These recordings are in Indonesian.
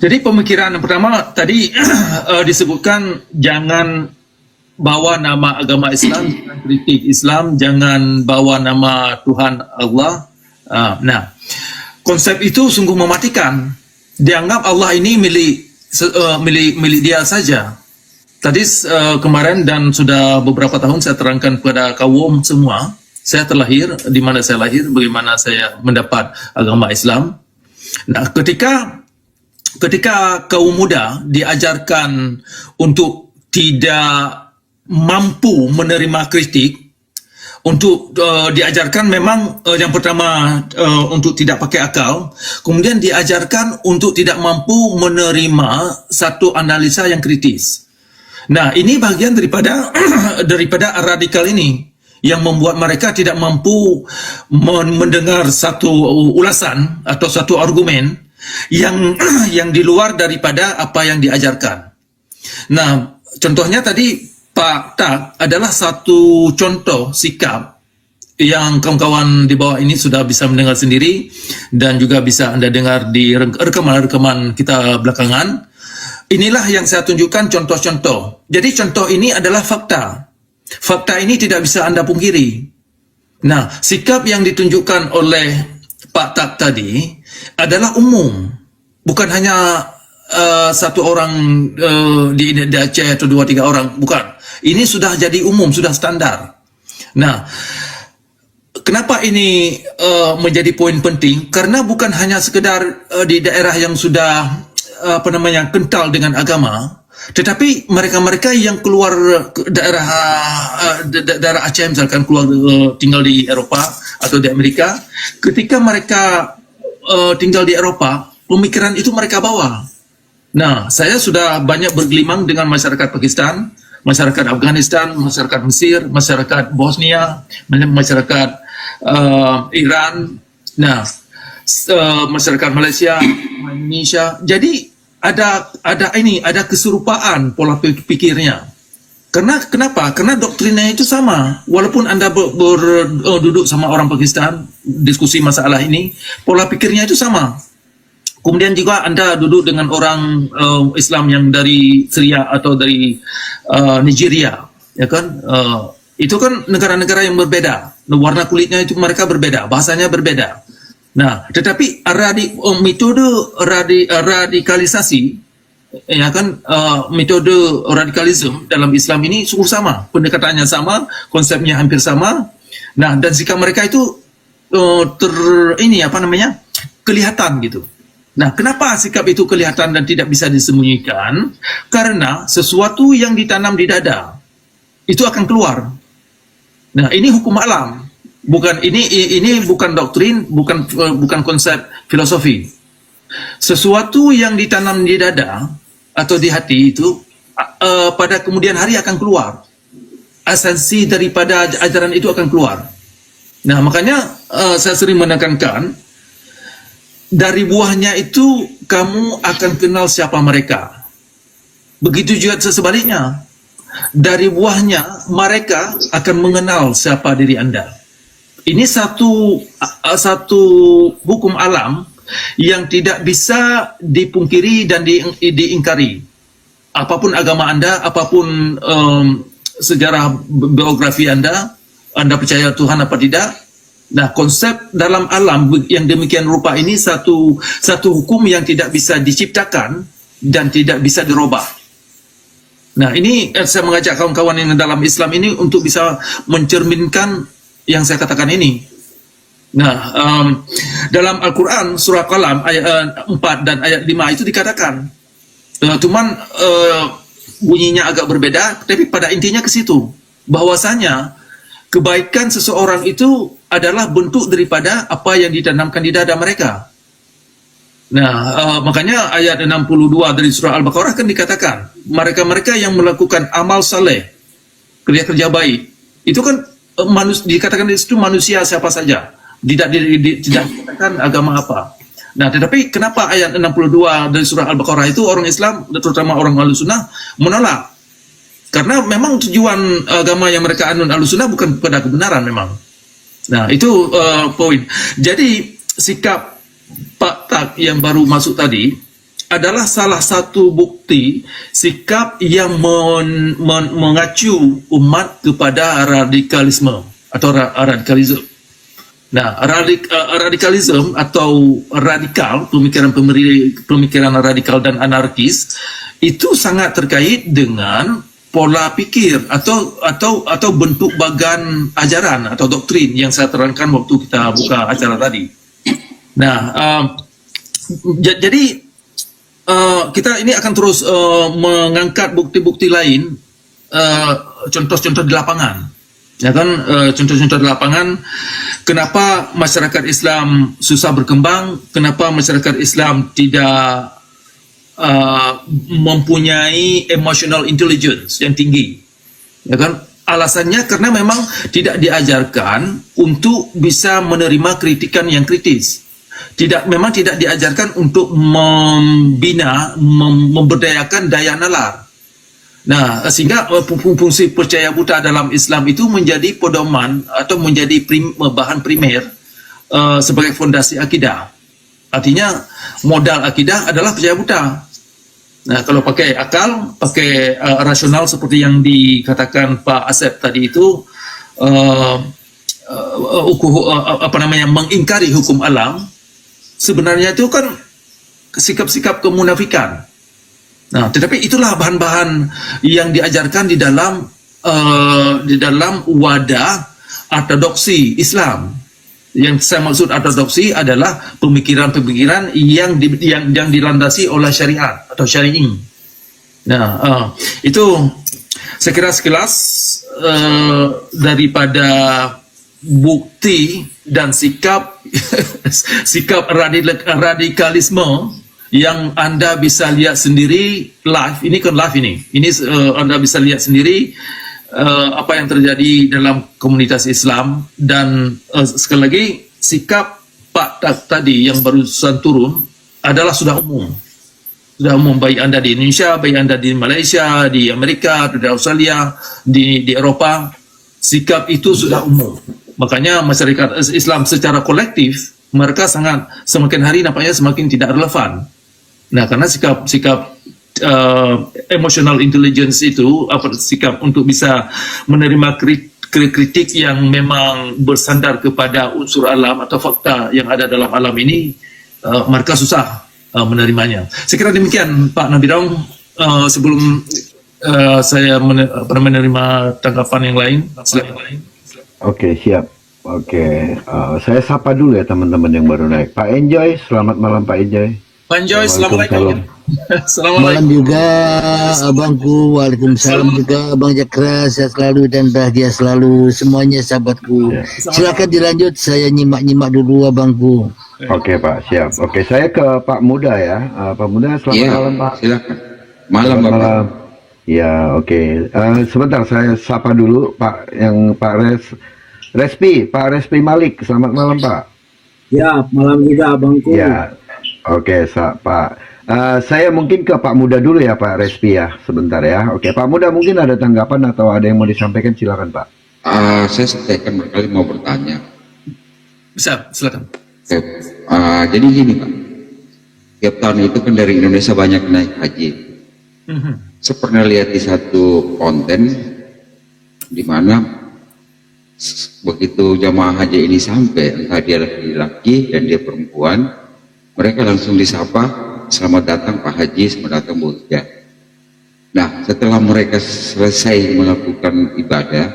Jadi pemikiran yang pertama tadi disebutkan jangan bawa nama agama Islam, jangan kritik Islam, jangan bawa nama Tuhan Allah. Nah, konsep itu sungguh mematikan. Dianggap Allah ini milik dia saja. Tadi kemarin dan sudah beberapa tahun saya terangkan kepada kaum semua, saya terlahir, di mana saya lahir, bagaimana saya mendapat agama Islam. Nah, ketika kaum muda diajarkan untuk tidak mampu menerima kritik, untuk diajarkan memang yang pertama untuk tidak pakai akal, kemudian diajarkan untuk tidak mampu menerima satu analisa yang kritis. Nah, ini bagian daripada radikal ini yang membuat mereka tidak mampu mendengar satu ulasan atau satu argumen yang di luar daripada apa yang diajarkan. Nah, contohnya tadi Pak Tak adalah satu contoh sikap yang kawan-kawan di bawah ini sudah bisa mendengar sendiri dan juga bisa Anda dengar di rekaman-rekaman kita belakangan. Inilah yang saya tunjukkan contoh-contoh. Jadi contoh ini adalah fakta. Fakta ini tidak bisa Anda pungkiri. Nah, sikap yang ditunjukkan oleh Pak Tak tadi adalah umum. Bukan hanya satu orang di Aceh atau 2-3 orang. Bukan. Ini sudah jadi umum, sudah standar. Nah, kenapa ini menjadi poin penting? Karena bukan hanya sekedar di daerah yang sudah kental dengan agama, tetapi mereka-mereka yang keluar ke daerah Aceh misalkan, keluar tinggal di Eropa atau di Amerika, ketika mereka tinggal di Eropa, pemikiran itu mereka bawa. Nah, saya sudah banyak bergelimang dengan masyarakat Pakistan, masyarakat Afghanistan, masyarakat Mesir, masyarakat Bosnia, masyarakat Iran, masyarakat Malaysia, Indonesia. Jadi ada keserupaan pola pikirnya. Kenapa? Karena doktrinnya itu sama. Walaupun Anda duduk sama orang Pakistan, diskusi masalah ini, pola pikirnya itu sama. Kemudian juga Anda duduk dengan orang Islam yang dari Syria atau dari Nigeria, ya kan? Itu kan negara-negara yang berbeda. Warna kulitnya itu mereka berbeda, bahasanya berbeda. Nah, tetapi metode radikalisasi, ya kan, metode radikalisme dalam Islam ini sungguh sama, pendekatannya sama, konsepnya hampir sama. Nah, dan sikap mereka itu kelihatan gitu. Nah, kenapa sikap itu kelihatan dan tidak bisa disembunyikan? Karena sesuatu yang ditanam di dada itu akan keluar. Nah, ini hukum alam. Ini bukan doktrin, bukan konsep filosofi. Sesuatu yang ditanam di dada atau di hati itu pada kemudian hari akan keluar. Esensi daripada ajaran itu akan keluar. Nah, makanya saya sering menekankan, dari buahnya itu kamu akan kenal siapa mereka. Begitu juga sebaliknya. Dari buahnya mereka akan mengenal siapa diri Anda. Ini satu hukum alam yang tidak bisa dipungkiri dan diingkari. Apapun agama Anda, apapun sejarah biografi Anda percaya Tuhan apa tidak. Nah, konsep dalam alam yang demikian rupa ini satu hukum yang tidak bisa diciptakan dan tidak bisa dirubah. Nah, ini saya mengajak kawan-kawan yang dalam Islam ini untuk bisa mencerminkan yang saya katakan ini. Nah, dalam Al-Quran surah Qalam ayat 4 dan ayat 5 itu dikatakan, cuman bunyinya agak berbeda, tapi pada intinya ke situ, bahwasanya kebaikan seseorang itu adalah bentuk daripada apa yang ditanamkan di dada mereka. Nah, makanya ayat 62 dari surah Al-Baqarah kan dikatakan, mereka-mereka yang melakukan amal saleh, kerja-kerja baik, itu kan dikatakan itu manusia siapa saja, tidak dikatakan agama apa. Nah, tetapi kenapa ayat 62 dari surah Al-Baqarah itu orang Islam, terutama orang Ahlussunnah, menolak? Karena memang tujuan agama yang mereka anut Ahlussunnah bukan pada kebenaran memang. Nah, itu poin. Jadi sikap Pak Tak yang baru masuk tadi adalah salah satu bukti sikap yang mengacu umat kepada radikalisme atau radikalisme. Nah, radikalisme atau radikal, pemikiran radikal dan anarkis itu sangat terkait dengan pola pikir atau bentuk bagan ajaran atau doktrin yang saya terangkan waktu kita buka acara tadi. Nah, jadi kita ini akan terus mengangkat bukti-bukti lain, contoh-contoh di lapangan. Ya kan, contoh-contoh di lapangan, kenapa masyarakat Islam susah berkembang, kenapa masyarakat Islam tidak mempunyai emotional intelligence yang tinggi. Ya kan? Alasannya karena memang tidak diajarkan untuk bisa menerima kritikan yang kritis. Memang tidak diajarkan untuk membina, memberdayakan daya nalar. Nah, sehingga fungsi percaya buta dalam Islam itu menjadi pedoman atau menjadi bahan primer sebagai fondasi akidah. Artinya modal akidah adalah percaya buta. Nah, kalau pakai akal, pakai rasional seperti yang dikatakan Pak Asep tadi itu, mengingkari hukum alam, sebenarnya itu kan sikap-sikap kemunafikan. Nah, tetapi itulah bahan-bahan yang diajarkan di dalam wadah ortodoksi Islam. Yang saya maksud ortodoksi adalah pemikiran-pemikiran yang dilandasi oleh syariat atau syar'i. Nah, itu saya kira sekilas daripada bukti dan sikap radikalisme yang Anda bisa lihat sendiri live. Ini kan live ini Anda bisa lihat sendiri apa yang terjadi dalam komunitas Islam. Dan sekali lagi, sikap Pak tadi yang barusan turun adalah sudah umum, baik Anda di Indonesia, baik Anda di Malaysia, di Amerika, di Australia, di Eropa, sikap itu sudah umum. Makanya masyarakat Islam secara kolektif mereka semakin hari nampaknya semakin tidak relevan. Nah, karena sikap emotional intelligence itu, sikap untuk bisa menerima kritik yang memang bersandar kepada unsur alam atau fakta yang ada dalam alam ini, mereka susah menerimanya. Saya kira demikian, Pak Nabidong, sebelum saya menerima tanggapan yang lain. Oke, siap. Oke, saya sapa dulu ya teman-teman yang baru naik. Pak Enjoy, selamat malam Pak Enjoy. Pak Enjoy, Assalamualaikum. Malam juga abangku, waalaikumsalam juga Abang Jakra, sehat selalu dan bahagia selalu semuanya sahabatku. Silakan dilanjut, saya nyimak dulu abangku. Oke Pak, siap. Oke, saya ke Pak Muda ya. Pak Muda, selamat malam Pak. Silakan. Malam selamat Bapak. Malam. Ya, oke. Sebentar saya sapa dulu Pak Respi, Pak Respi Malik. Selamat malam Pak. Ya, malam juga abangku. Ya, oke Pak. Saya mungkin ke Pak Muda dulu ya Pak Respi ya, sebentar ya. Oke, Pak Muda mungkin ada tanggapan atau ada yang mau disampaikan, silakan Pak. Saya sampaikan berkali mau bertanya. Bisa, silakan. Oke. Jadi gini Pak, tiap tahun itu kan dari Indonesia banyak naik haji. Saya pernah lihat di satu konten di mana begitu jamaah haji ini sampai, entah dia laki-laki dan dia perempuan, mereka langsung disapa, selamat datang Pak Haji, selamat datang Bu Hujah. Nah, setelah mereka selesai melakukan ibadah,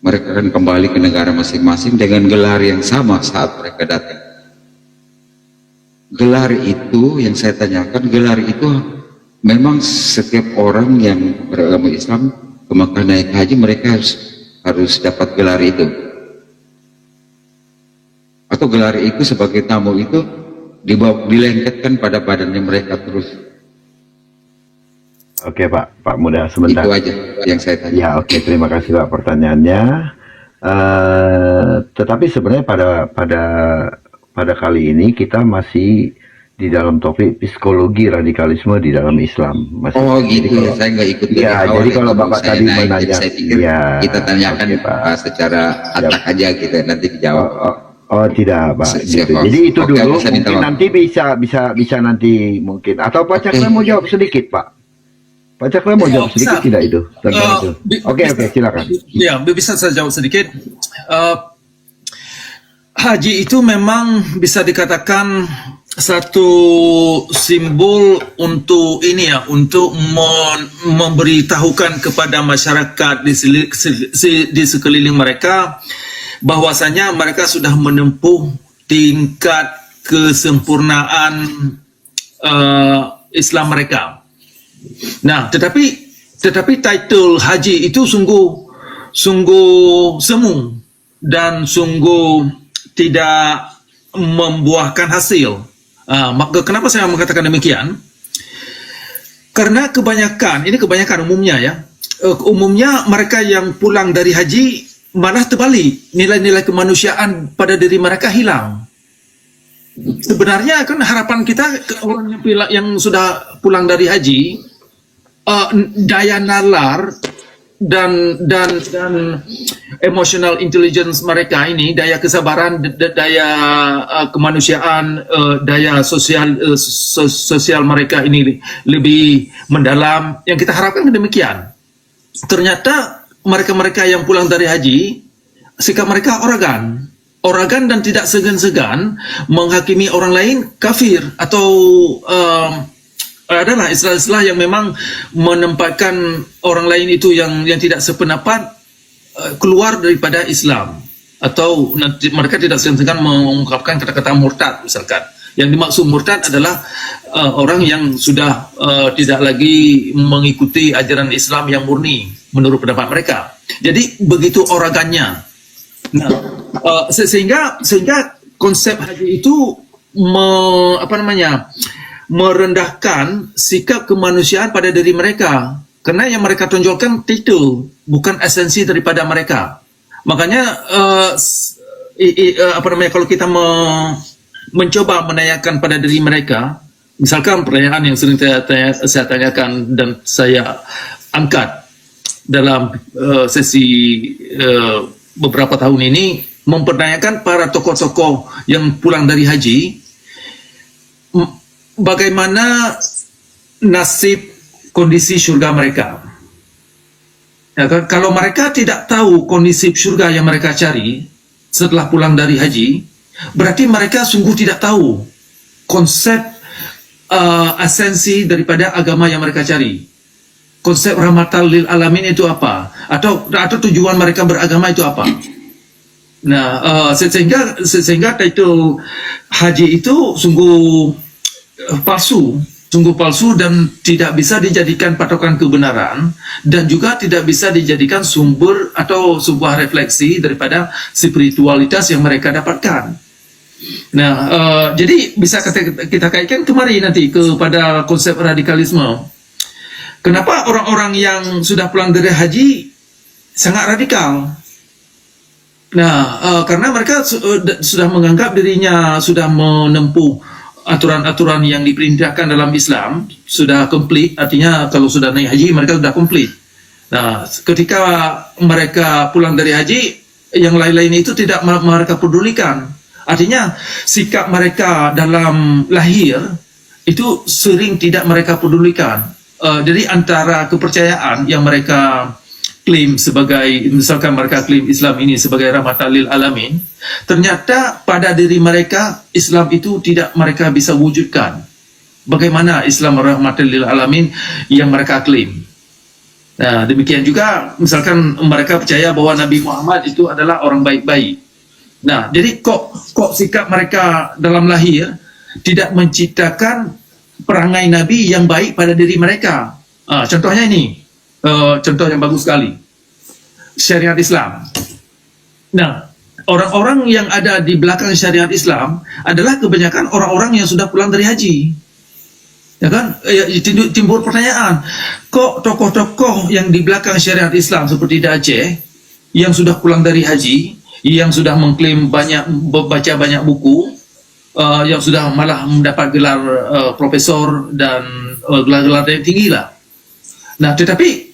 mereka akan kembali ke negara masing-masing dengan gelar yang sama saat mereka datang. Gelar itu yang saya tanyakan, gelar itu memang setiap orang yang beragama Islam ke Makkah naik haji, mereka harus dapat gelar itu, atau gelar itu sebagai tamu itu dilengketkan pada badannya mereka terus. Oke Pak Muda, sebentar. Itu aja yang saya tanya. Ya, oke, terima kasih Pak pertanyaannya. Tetapi sebenarnya pada kali ini kita masih di dalam topik psikologi radikalisme di dalam Islam. Masih, Oh gitu ya, saya nggak ikut dari ya, awal. jadi kalau Bapak Bapak tadi naik, menanya, saya pikir ya, kita tanyakan oke, Pak. secara atak aja gitu, nanti dijawab. Oh tidak Pak, gitu. Siapa? Jadi itu Oke, dulu. bisa Mungkin dijawab. nanti bisa nanti mungkin. Atau Pak Cakra Oke. mau jawab sedikit Pak. Pak Cakra mau jawab sedikit bisa. tidak itu tentang itu? Oke silakan. Ya, bisa saya jawab sedikit. Haji itu memang bisa dikatakan satu simbol untuk ini ya, untuk memberitahukan kepada masyarakat di sekeliling mereka bahwasanya mereka sudah menempuh tingkat kesempurnaan Islam mereka. Nah, tetapi title haji itu sungguh semu dan sungguh tidak membuahkan hasil. Maka kenapa saya mengatakan demikian? Karena kebanyakan umumnya ya, umumnya mereka yang pulang dari haji malah terbalik, nilai-nilai kemanusiaan pada diri mereka hilang. Sebenarnya kan harapan kita orang yang sudah pulang dari haji, daya nalar dan emotional intelligence mereka ini, daya kesabaran, daya kemanusiaan, daya sosial mereka ini lebih mendalam. Yang kita harapkan demikian. Ternyata mereka-mereka yang pulang dari haji, sikap mereka Oragan dan tidak segan-segan menghakimi orang lain kafir atau adalah istilah-istilah yang memang menempatkan orang lain itu yang tidak sependapat keluar daripada Islam, atau nanti mereka tidak segan-segan mengungkapkan kata-kata murtad misalkan. Yang dimaksud murtad adalah orang yang sudah tidak lagi mengikuti ajaran Islam yang murni menurut pendapat mereka. Jadi begitu oragannya. Nah, sehingga konsep haji itu merendahkan sikap kemanusiaan pada diri mereka, karena yang mereka tonjolkan titel, bukan esensi daripada mereka. Makanya kalau kita mencoba menanyakan pada diri mereka, misalkan pertanyaan yang sering saya tanyakan dan saya angkat dalam sesi beberapa tahun ini, mempertanyakan para tokoh-tokoh yang pulang dari haji, bagaimana nasib kondisi surga mereka. Ya, kalau mereka tidak tahu kondisi surga yang mereka cari setelah pulang dari haji, berarti mereka sungguh tidak tahu konsep esensi daripada agama yang mereka cari. Konsep rahmatan lil alamin itu apa? Atau tujuan mereka beragama itu apa? Nah, sehingga title haji itu sungguh palsu dan tidak bisa dijadikan patokan kebenaran, dan juga tidak bisa dijadikan sumber atau sebuah refleksi daripada spiritualitas yang mereka dapatkan. Nah, jadi bisa kita kaitkan kemari nanti kepada konsep radikalisme. Kenapa orang-orang yang sudah pulang dari haji sangat radikal? Nah, karena mereka sudah menganggap dirinya sudah menempuh aturan-aturan yang diperintahkan dalam Islam, sudah komplit. Artinya kalau sudah naik haji mereka sudah komplit. Nah, ketika mereka pulang dari haji, yang lain-lain itu tidak mereka pedulikan. Artinya sikap mereka dalam lahir itu sering tidak mereka pedulikan. Jadi antara kepercayaan yang mereka klaim sebagai, misalkan mereka klaim Islam ini sebagai rahmatan lil alamin, ternyata pada diri mereka Islam itu tidak mereka bisa wujudkan. Bagaimana Islam rahmatan lil alamin yang mereka klaim? Nah, demikian juga misalkan mereka percaya bahwa Nabi Muhammad itu adalah orang baik-baik. Nah, jadi kok sikap mereka dalam lahir tidak menciptakan perangai Nabi yang baik pada diri mereka. Contohnya ini, contoh yang bagus sekali, syariat Islam. Nah, orang-orang yang ada di belakang syariat Islam adalah kebanyakan orang-orang yang sudah pulang dari haji. Ya kan? Timbul pertanyaan, kok tokoh-tokoh yang di belakang syariat Islam seperti Aceh yang sudah pulang dari haji, yang sudah mengklaim baca banyak buku, yang sudah malah mendapat gelar profesor dan gelar-gelar yang tinggi lah. Nah, tetapi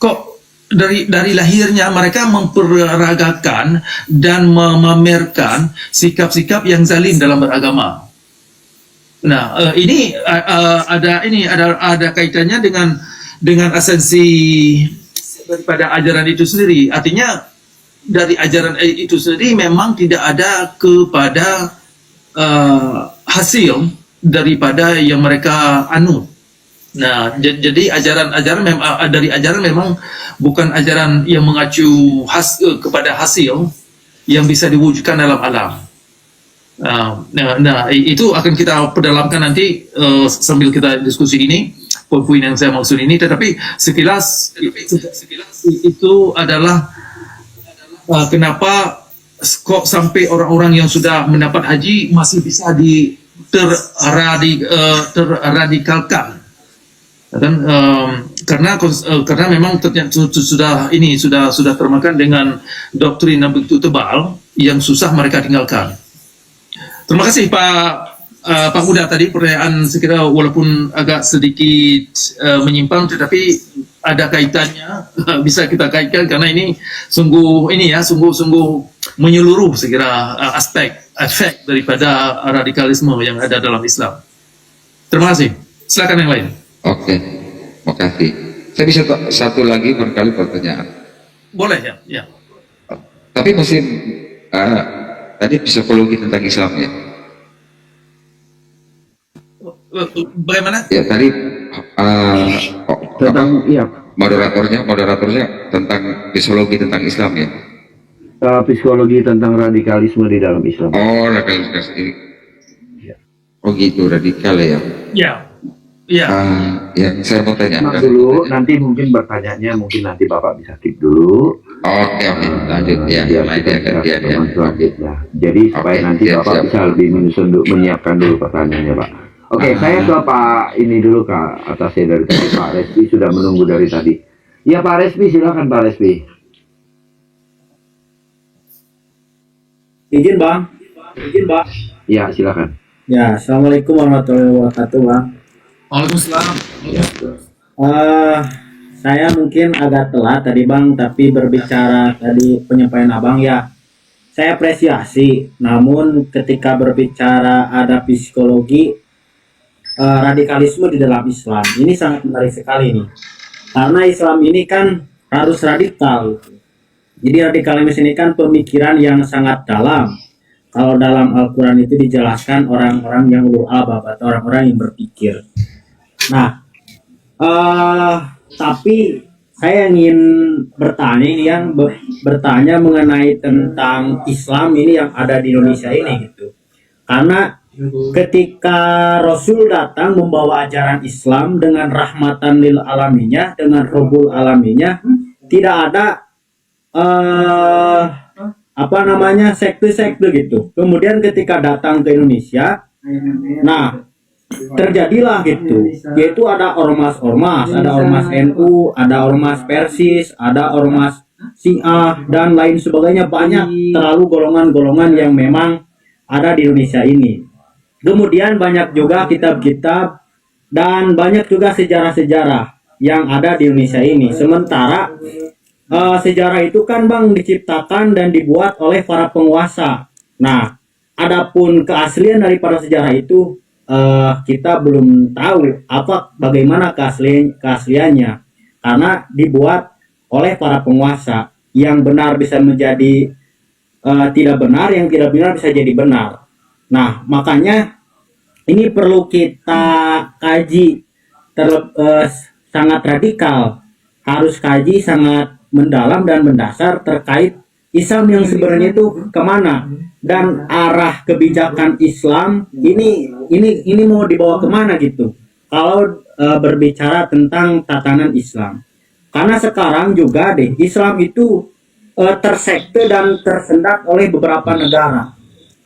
kok dari lahirnya mereka memperagakan dan memamerkan sikap-sikap yang zalim dalam beragama. Nah, ada kaitannya dengan esensi daripada ajaran itu sendiri. Artinya dari ajaran itu sendiri memang tidak ada kepada hasil daripada yang mereka anut. Nah, jadi dari ajaran memang bukan ajaran yang mengacu kepada hasil yang bisa diwujudkan dalam alam. Nah, itu akan kita perdalamkan nanti sambil kita diskusi ini, poin-poin yang saya maksud ini. Tetapi sekilas itu adalah kenapa kok sampai orang-orang yang sudah mendapat haji masih bisa terradikalkan. Dan karena memang sudah termakan dengan doktrin yang begitu tebal yang susah mereka tinggalkan. Terima kasih Pak Muda tadi, pertanyaan sekira walaupun agak sedikit menyimpang tetapi ada kaitannya, bisa kita kaitkan karena ini sungguh menyeluruh sekira efek daripada radikalisme yang ada dalam Islam. Terima kasih. Silakan yang lain. Oke, makasih. Saya bisa satu lagi barangkali pertanyaan. Boleh ya. Tapi masih tadi psikologi tentang Islam ya. Bagaimana? Ya tadi Tentang moderatornya tentang psikologi tentang Islam ya. Psikologi tentang radikalisme di dalam Islam. Oh, radikalisme ini. Oh gitu, radikal ya. Ya. Yang saya mau tanya. Dulu, nanti mungkin bertanyanya mungkin nanti Bapak bisa skip dulu. Oke, lanjut ya. Selanjutnya. Jadi supaya nanti Bapak siap. bisa lebih menyiapkan dulu pertanyaannya, Pak. Oke, saya ke Pak ini dulu Kak, atasnya dari tadi Pak Respi sudah menunggu dari tadi. Ya Pak Respi, silakan Pak Respi. Izin bang. Ya silakan. Ya, assalamualaikum warahmatullahi wabarakatuh bang. Waalaikumsalam. Saya mungkin agak telat tadi bang, tapi berbicara tadi penyampaian abang ya, saya apresiasi. Namun ketika berbicara ada psikologi radikalisme di dalam Islam, ini sangat menarik sekali nih. Karena Islam ini kan harus radikal. Jadi radikalisme ini kan pemikiran yang sangat dalam. Kalau dalam Al-Quran itu dijelaskan orang-orang yang ulul albab atau orang-orang yang berpikir. Nah, tapi saya ingin bertanya ini bertanya mengenai tentang Islam ini yang ada di Indonesia ini gitu. Karena ketika Rasul datang membawa ajaran Islam dengan rahmatan lil alaminya, dengan Rabbul alaminya, tidak ada sekte-sekte gitu. Kemudian ketika datang ke Indonesia, nah terjadilah gitu, yaitu ada ormas-ormas, ada ormas NU, ada ormas Persis, ada ormas Syiah dan lain sebagainya, banyak terlalu golongan-golongan yang memang ada di Indonesia ini. Kemudian banyak juga kitab-kitab dan banyak juga sejarah-sejarah yang ada di Indonesia ini. Sementara sejarah itu kan bang diciptakan dan dibuat oleh para penguasa. Nah, adapun keaslian daripada sejarah itu kita belum tahu bagaimana keasliannya, karena dibuat oleh para penguasa. Yang benar bisa menjadi tidak benar, yang tidak benar bisa jadi benar. Nah, makanya ini perlu kita kaji sangat radikal, harus kaji sangat mendalam dan mendasar terkait Islam yang sebenarnya itu kemana, dan arah kebijakan Islam ini mau dibawa kemana gitu. Kalau berbicara tentang tatanan Islam, karena sekarang juga Islam itu tersekte dan tersendat oleh beberapa negara.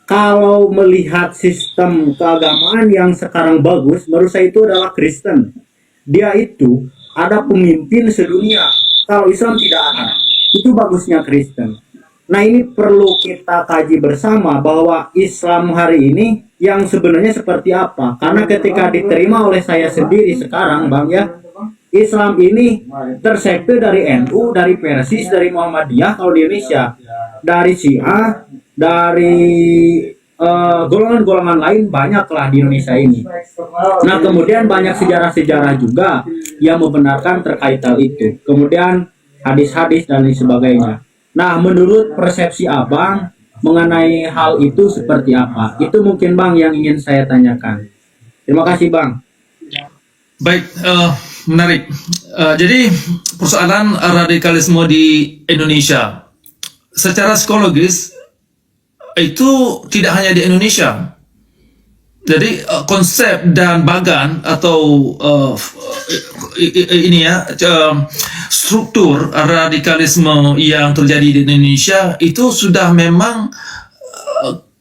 Kalau melihat sistem keagamaan yang sekarang bagus, menurut saya itu adalah Kristen. Dia itu ada pemimpin sedunia. Kalau Islam tidak ada, itu bagusnya Kristen. Nah, ini perlu kita kaji bersama bahwa Islam hari ini yang sebenarnya seperti apa. Karena ketika diterima oleh saya sendiri sekarang, Bang ya, Islam ini tersekte dari NU, dari Persis, dari Muhammadiyah kalau di Indonesia, dari Syiah, dari golongan-golongan lain banyaklah di Indonesia ini. Nah, kemudian banyak sejarah-sejarah juga yang membenarkan terkait hal itu. Kemudian hadis-hadis dan lain sebagainya. Nah, menurut persepsi Abang mengenai hal itu seperti apa? Itu mungkin Bang yang ingin saya tanyakan. Terima kasih Bang. Baik, menarik. Jadi persoalan radikalisme di Indonesia secara psikologis itu tidak hanya di Indonesia. Jadi konsep dan bagan atau struktur radikalisme yang terjadi di Indonesia itu sudah memang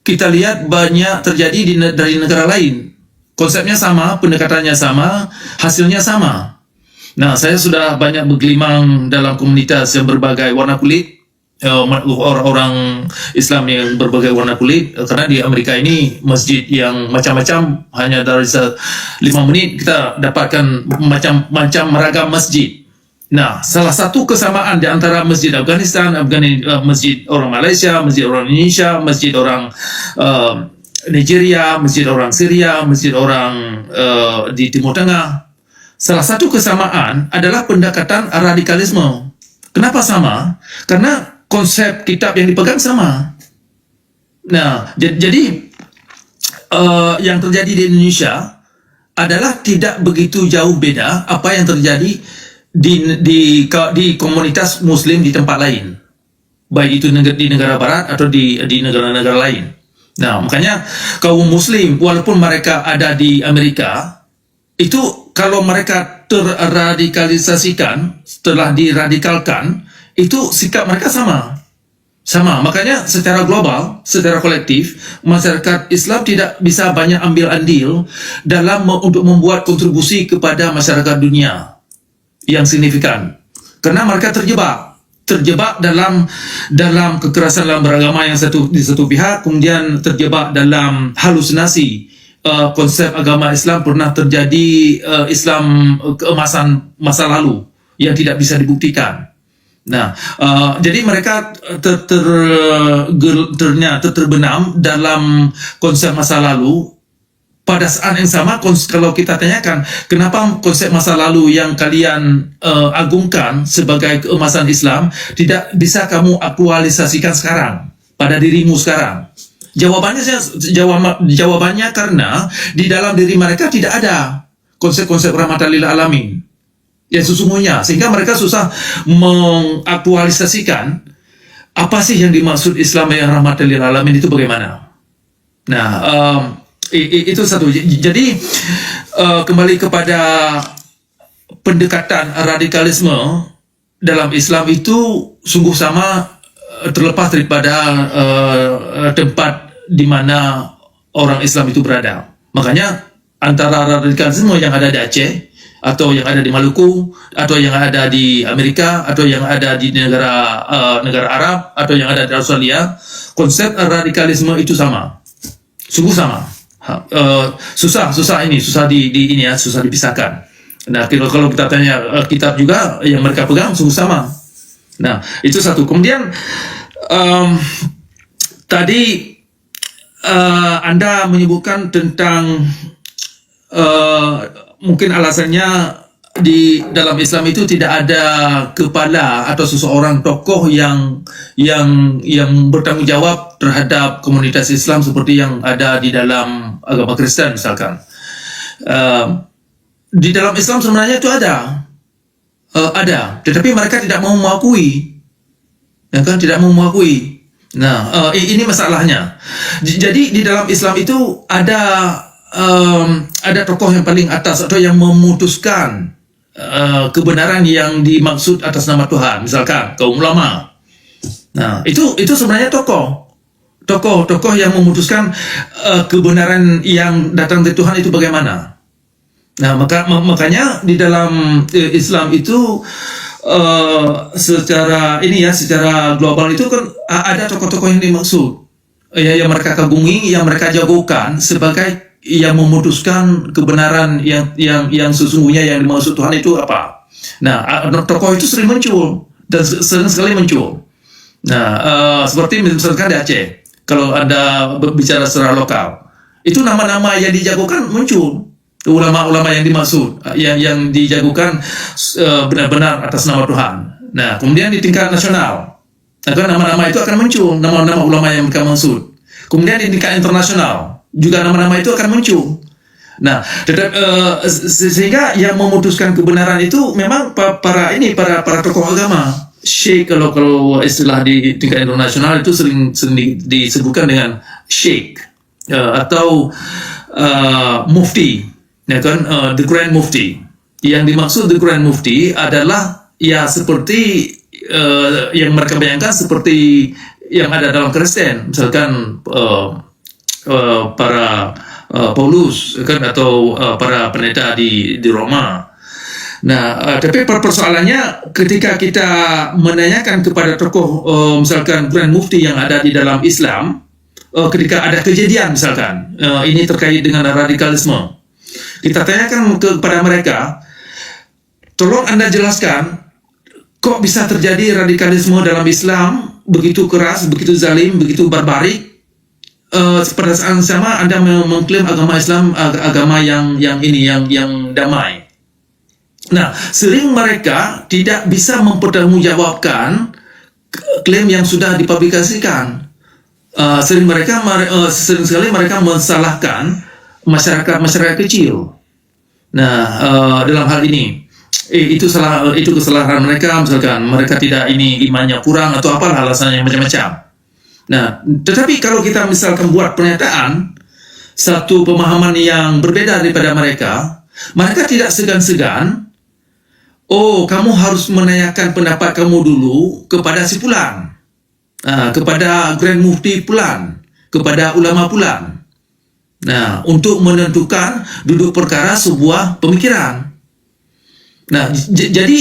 kita lihat banyak terjadi dari negara lain. Konsepnya sama, pendekatannya sama, hasilnya sama. Nah, saya sudah banyak bergelimang dalam komunitas yang berbagai warna kulit, orang-orang Islam yang berbagai warna kulit, karena di Amerika ini masjid yang macam-macam, hanya dari 5 menit kita dapatkan macam-macam ragam masjid. Nah, salah satu kesamaan di antara masjid Afghanistan, masjid orang Malaysia, masjid orang Indonesia, masjid orang Nigeria, masjid orang Syria, masjid orang di Timur Tengah, salah satu kesamaan adalah pendekatan radikalisme. Kenapa sama? Karena konsep kitab yang dipegang sama. Nah, jadi yang terjadi di Indonesia adalah tidak begitu jauh beda apa yang terjadi di komunitas Muslim di tempat lain, baik itu di negara Barat atau di negara-negara lain. Nah, makanya kaum Muslim walaupun mereka ada di Amerika, itu kalau mereka terradikalisasikan, setelah diradikalkan, itu sikap mereka sama. Makanya secara global, secara kolektif, masyarakat Islam tidak bisa banyak ambil andil untuk membuat kontribusi kepada masyarakat dunia yang signifikan. Karena mereka terjebak dalam kekerasan dalam beragama yang di satu pihak, kemudian terjebak dalam halusinasi konsep agama Islam pernah terjadi Islam keemasan masa lalu yang tidak bisa dibuktikan. Nah, jadi mereka ternyata terbenam dalam konsep masa lalu. Pada saat yang sama, kalau kita tanyakan, kenapa konsep masa lalu yang kalian agungkan sebagai keemasan Islam tidak bisa kamu aktualisasikan sekarang, pada dirimu sekarang? Jawabannya karena di dalam diri mereka tidak ada konsep-konsep rahmatan lil alamin yang sesungguhnya, sehingga mereka susah mengaktualisasikan apa sih yang dimaksud Islam yang rahmatan lil alamin itu bagaimana. Nah, itu satu. Jadi kembali kepada pendekatan radikalisme dalam Islam itu sungguh sama, terlepas daripada tempat di mana orang Islam itu berada. Makanya antara radikalisme yang ada di Aceh, atau yang ada di Maluku, atau yang ada di Amerika, atau yang ada di negara Arab, atau yang ada di Australia, konsep radikalisme itu sama, sungguh sama. Susah dipisahkan. Nah, kalau kita tanya kitab juga yang mereka pegang sungguh sama. Nah, itu satu. Kemudian tadi Anda menyebutkan tentang mungkin alasannya di dalam Islam itu tidak ada kepala atau seseorang tokoh yang bertanggung jawab terhadap komunitas Islam seperti yang ada di dalam agama Kristen misalkan. Di dalam Islam sebenarnya itu ada, tetapi mereka tidak mau mengakui, tidak mau mengakui. Nah, ini masalahnya. Jadi di dalam Islam itu ada tokoh yang paling atas atau yang memutuskan kebenaran yang dimaksud atas nama Tuhan, misalkan kaum ulama. Nah, itu sebenarnya tokoh yang memutuskan kebenaran yang datang dari Tuhan itu bagaimana. Nah, makanya di dalam Islam itu secara global itu kan ada tokoh-tokoh yang dimaksud, yang mereka kagumi, yang mereka jagokan sebagai yang memutuskan kebenaran yang sesungguhnya yang dimaksud Tuhan itu apa. Nah, tokoh itu sering muncul dan sering sekali muncul. Nah, seperti misalkan di Aceh, kalau Anda berbicara secara lokal, itu nama-nama yang dijagokan muncul. Ulama-ulama yang dimaksud, yang dijagokan benar-benar atas nama Tuhan. Nah, kemudian di tingkat nasional, nama-nama itu akan muncul, nama-nama ulama yang mereka maksud. Kemudian di tingkat internasional, juga nama-nama itu akan muncul. Nah, sehingga yang memutuskan kebenaran itu memang para tokoh agama. Syekh, kalau istilah di tingkat internasional itu sering disebutkan dengan Syekh atau Mufti, ya kan, the Grand Mufti. Yang dimaksud the Grand Mufti adalah ya seperti yang mereka bayangkan seperti yang ada dalam Kristen, misalkan para Paulus kan, atau para pendeta di Roma. Nah, tapi persoalannya ketika kita menanyakan kepada tokoh misalkan Grand Mufti yang ada di dalam Islam, ketika ada kejadian misalkan ini terkait dengan radikalisme, kita tanyakan kepada mereka, tolong Anda jelaskan kok bisa terjadi radikalisme dalam Islam begitu keras, begitu zalim, begitu barbarik. Pada saat sama Anda mengklaim agama Islam agama yang damai. Nah, sering mereka tidak bisa mempertanggungjawabkan klaim yang sudah dipublikasikan. Sering sekali mereka mensalahkan masyarakat kecil. Nah, dalam hal ini itu kesalahan mereka, misalkan mereka tidak imannya kurang atau apalah alasannya macam-macam. Nah, tetapi kalau kita misalkan buat pernyataan satu pemahaman yang berbeda daripada mereka tidak segan-segan, oh, kamu harus menanyakan pendapat kamu dulu kepada si Fulan, kepada Grand Mufti Fulan, kepada ulama Fulan. Nah, untuk menentukan duduk perkara sebuah pemikiran. Nah, jadi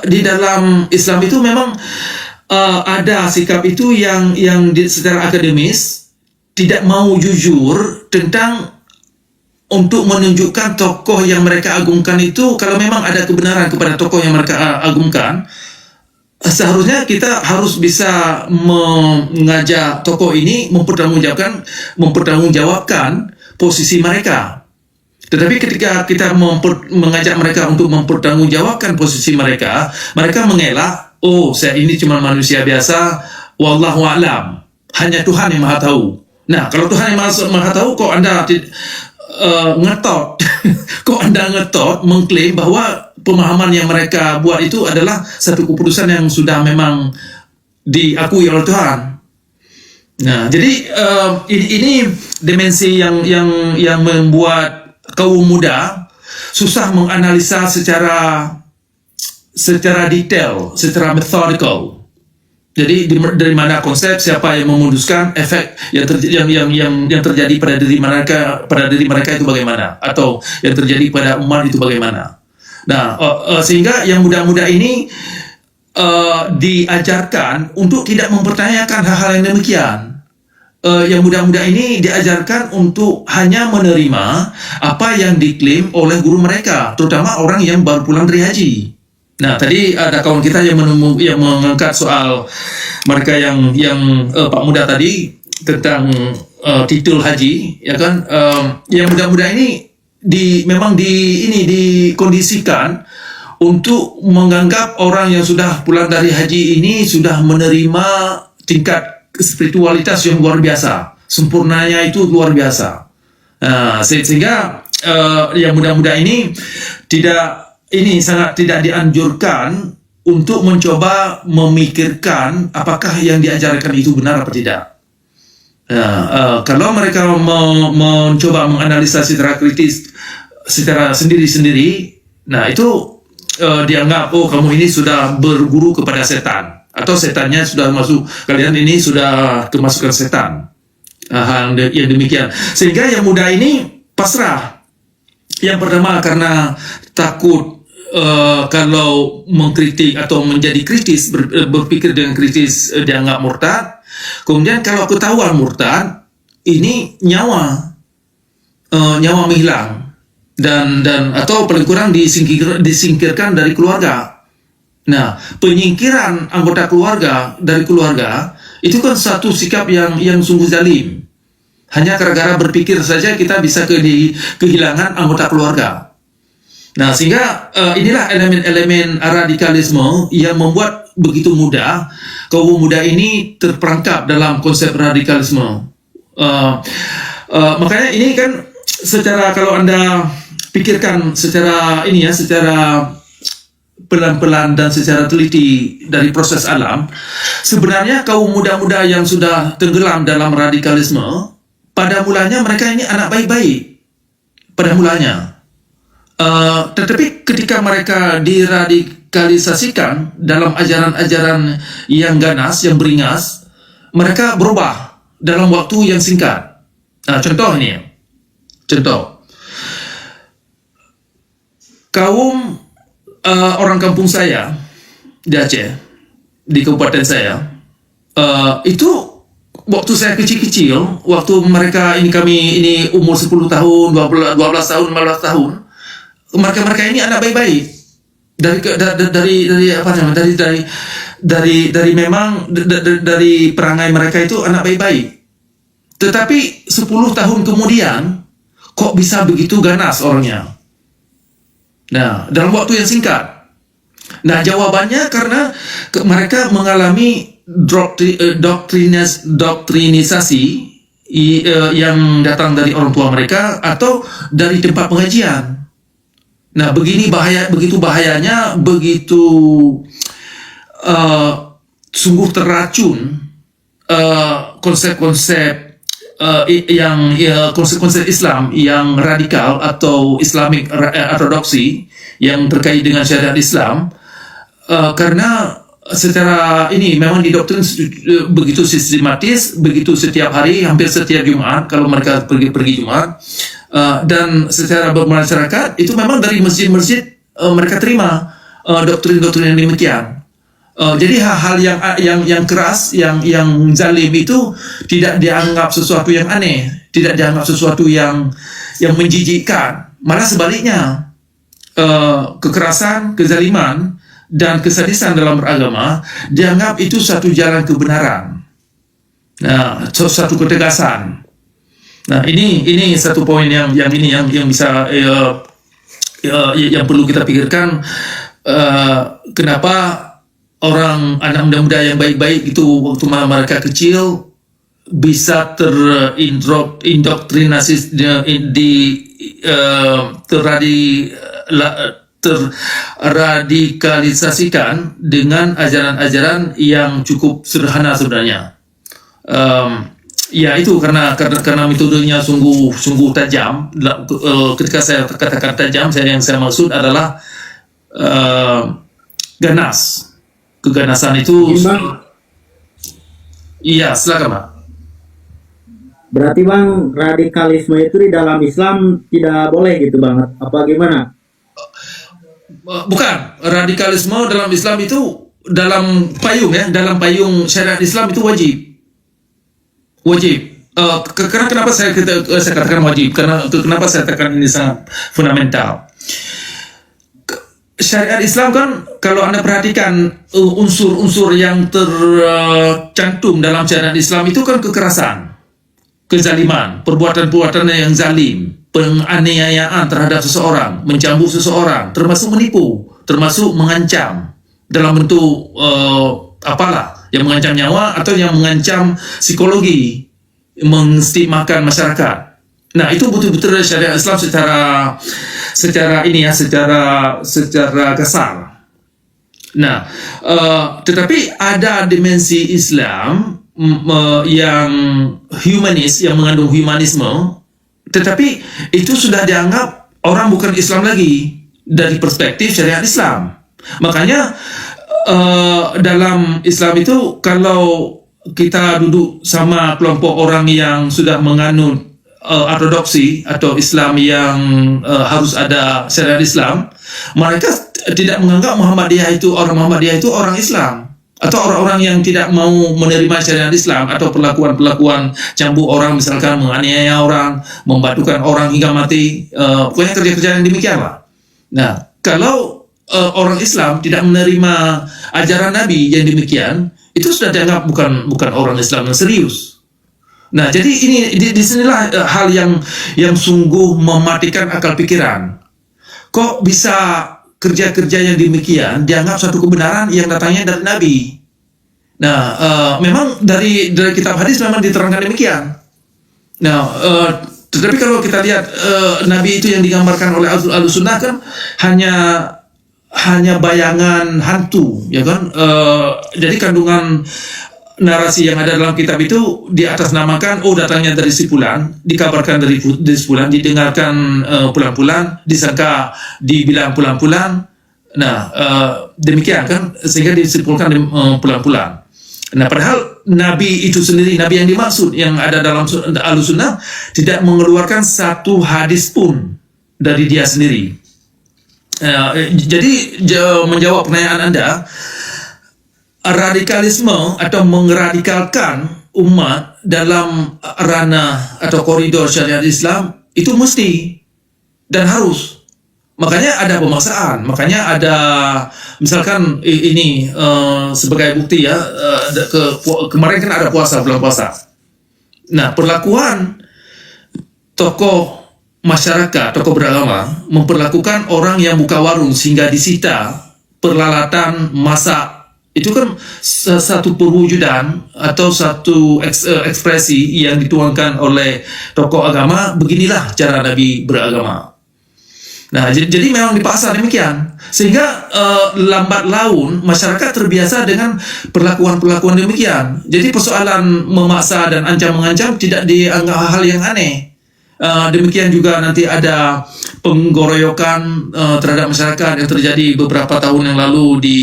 di dalam Islam itu memang ada sikap itu yang secara akademis tidak mau jujur tentang untuk menunjukkan tokoh yang mereka agungkan itu. Kalau memang ada kebenaran kepada tokoh yang mereka agungkan, seharusnya kita harus bisa mengajak tokoh ini mempertanggungjawabkan posisi mereka. Tetapi ketika kita mengajak mereka untuk mempertanggungjawabkan posisi mereka mengelak, oh, saya ini cuma manusia biasa, wallahu a'lam, hanya Tuhan yang maha tahu. Nah, kalau Tuhan yang maha tahu, kok Anda ngetot mengklaim bahwa pemahaman yang mereka buat itu adalah satu keputusan yang sudah memang diakui oleh Tuhan. Nah, jadi ini dimensi yang membuat kaum muda susah menganalisa secara detail, secara methodical. Jadi dari mana konsep, siapa yang memutuskan, efek yang terjadi pada diri mereka itu bagaimana, atau yang terjadi pada umat itu bagaimana. Nah, sehingga yang muda-muda ini diajarkan untuk tidak mempertanyakan hal-hal yang demikian. Yang muda-muda ini diajarkan untuk hanya menerima apa yang diklaim oleh guru mereka, terutama orang yang baru pulang dari haji. Nah, tadi ada kawan kita yang mengangkat soal mereka yang Pak Muda tadi tentang titul haji, ya kan? Yang muda-muda ini memang dikondisikan untuk menganggap orang yang sudah pulang dari haji ini sudah menerima tingkat spiritualitas yang luar biasa, sempurnanya itu luar biasa. Sehingga yang muda-muda ini sangat tidak dianjurkan untuk mencoba memikirkan apakah yang diajarkan itu benar atau tidak. Kalau mereka mencoba menganalisa secara kritis, secara sendiri-sendiri, nah itu dianggap, oh, kamu ini sudah berguru kepada setan, atau setannya sudah masuk, kalian ini sudah kemasukan setan. Hal yang demikian. Sehingga yang muda ini pasrah. Yang pertama karena takut kalau mengkritik atau menjadi kritis, berpikir dengan kritis, dianggap murtad. Kemudian kalau ketahuan murtad, ini nyawa menghilang. dan atau paling kurang disingkirkan dari keluarga. Nah, penyingkiran anggota keluarga dari keluarga itu kan satu sikap yang sungguh zalim. Hanya gara-gara berpikir saja kita bisa kehilangan anggota keluarga. Nah, sehingga inilah elemen-elemen radikalisme yang membuat begitu mudah kaum muda ini terperangkap dalam konsep radikalisme. Makanya ini kan secara, kalau Anda pikirkan secara ini ya, secara pelan-pelan dan secara teliti dari proses alam, sebenarnya kaum muda-muda yang sudah tenggelam dalam radikalisme, pada mulanya mereka ini anak baik-baik pada mulanya. Tetapi ketika mereka diradikalisasikan dalam ajaran-ajaran yang ganas, yang beringas, mereka berubah dalam waktu yang singkat. Contoh ini, kaum orang kampung saya di Aceh, di kabupaten saya, itu waktu saya kecil-kecil, waktu mereka kami ini umur 10 tahun, 12 tahun, 15 tahun, mereka ini anak baik-baik dari memang dari perangai mereka itu anak baik-baik. Tetapi 10 tahun kemudian kok bisa begitu ganas orangnya? Nah, dalam waktu yang singkat. Nah, jawabannya karena mereka mengalami doktrinisasi yang datang dari orang tua mereka atau dari tempat pengajian. Nah, begitu bahayanya, begitu sungguh terracun konsep-konsep konsep Islam yang radikal atau Islamic orthodoksi yang terkait dengan syariat Islam, karena secara ini memang didoktrin begitu sistematis, begitu setiap hari, hampir setiap Jumat kalau mereka pergi Jumat, dan secara bermasyarakat itu memang dari masjid-masjid mereka terima doktrin-doktrin yang demikian. Jadi hal-hal yang keras, yang zalim itu tidak dianggap sesuatu yang aneh, tidak dianggap sesuatu yang menjijikkan. Malah sebaliknya, kekerasan, kezaliman, dan kesadisan dalam beragama dianggap itu satu jalan kebenaran. Nah, satu ketegasan. Nah, ini satu poin yang bisa yang perlu kita pikirkan. Kenapa orang anak muda-muda yang baik-baik itu waktu mereka kecil bisa terindoktrinasi terradikalisasikan dengan ajaran-ajaran yang cukup sederhana sebenarnya. Ya, itu karena metodenya sungguh tajam. Ketika saya katakan tajam, yang saya maksud adalah ganas. Keganasan itu. Iya, silakan, Pak. Berarti Bang, radikalisme itu di dalam Islam tidak boleh gitu banget, apa gimana? Bukan, radikalisme dalam Islam itu dalam payung syariat Islam itu wajib. Kenapa saya katakan wajib? Kenapa saya katakan ini sangat fundamental? Syariat Islam kan, kalau Anda perhatikan unsur-unsur yang tercantum dalam syariat Islam itu kan kekerasan, kezaliman, perbuatan-perbuatan yang zalim, penganiayaan terhadap seseorang, mencambuk seseorang, termasuk menipu, termasuk mengancam dalam bentuk yang mengancam nyawa atau yang mengancam psikologi, menstigmakan masyarakat. Nah, itu betul-betul syariat Islam secara kasar. Nah, tetapi ada dimensi Islam yang humanis, yang mengandung humanisme, tetapi itu sudah dianggap orang bukan Islam lagi dari perspektif syariat Islam. Makanya dalam Islam itu, kalau kita duduk sama kelompok orang yang sudah menganut ortodoksi atau Islam yang harus ada syariat Islam, mereka tidak menganggap Muhammadiyah itu orang Islam atau orang-orang yang tidak mau menerima syariat Islam atau perlakuan-perlakuan cambuk orang, misalkan menganiaya orang, membatukan orang hingga mati, pokoknya kerja-kerja yang demikian lah. Nah, kalau orang Islam tidak menerima ajaran Nabi yang demikian, itu sudah dianggap bukan orang Islam yang serius. Nah, jadi ini di sinilah hal yang sungguh mematikan akal pikiran. Kok bisa kerja-kerja yang demikian dianggap suatu kebenaran yang datangnya dari Nabi? Nah, memang dari kitab hadis memang diterangkan demikian. Nah, tetapi kalau kita lihat Nabi itu yang digambarkan oleh Ahlussunnah kan hanya bayangan hantu, ya kan? Jadi kandungan narasi yang ada dalam kitab itu di atas namakan, datangnya dari si fulan, dikabarkan dari si fulan, didengarkan pulang-pulang, disangka dibilang pulang-pulang. Nah, demikian kan, sehingga disimpulkan pulang-pulang. Nah, padahal Nabi itu sendiri, Nabi yang dimaksud yang ada dalam Ahlussunnah tidak mengeluarkan satu hadis pun dari dia sendiri. Jadi menjawab pertanyaan Anda, radikalisme atau mengradikalkan umat dalam ranah atau koridor syariat Islam itu mesti dan harus. Makanya ada pemaksaan, makanya ada misalkan ini sebagai bukti ya, kemarin kan ada bulan puasa. Nah, perlakuan tokoh masyarakat, tokoh beragama memperlakukan orang yang buka warung sehingga disita peralatan masak, itu kan satu perwujudan atau satu ekspresi yang dituangkan oleh tokoh agama. Beginilah cara Nabi beragama. Nah, jadi memang dipaksa demikian, sehingga lambat laun masyarakat terbiasa dengan perlakuan-perlakuan demikian. Jadi persoalan memaksa dan ancam-mengancam tidak dianggap hal yang aneh. Demikian juga nanti ada penggoroyokan terhadap masyarakat yang terjadi beberapa tahun yang lalu di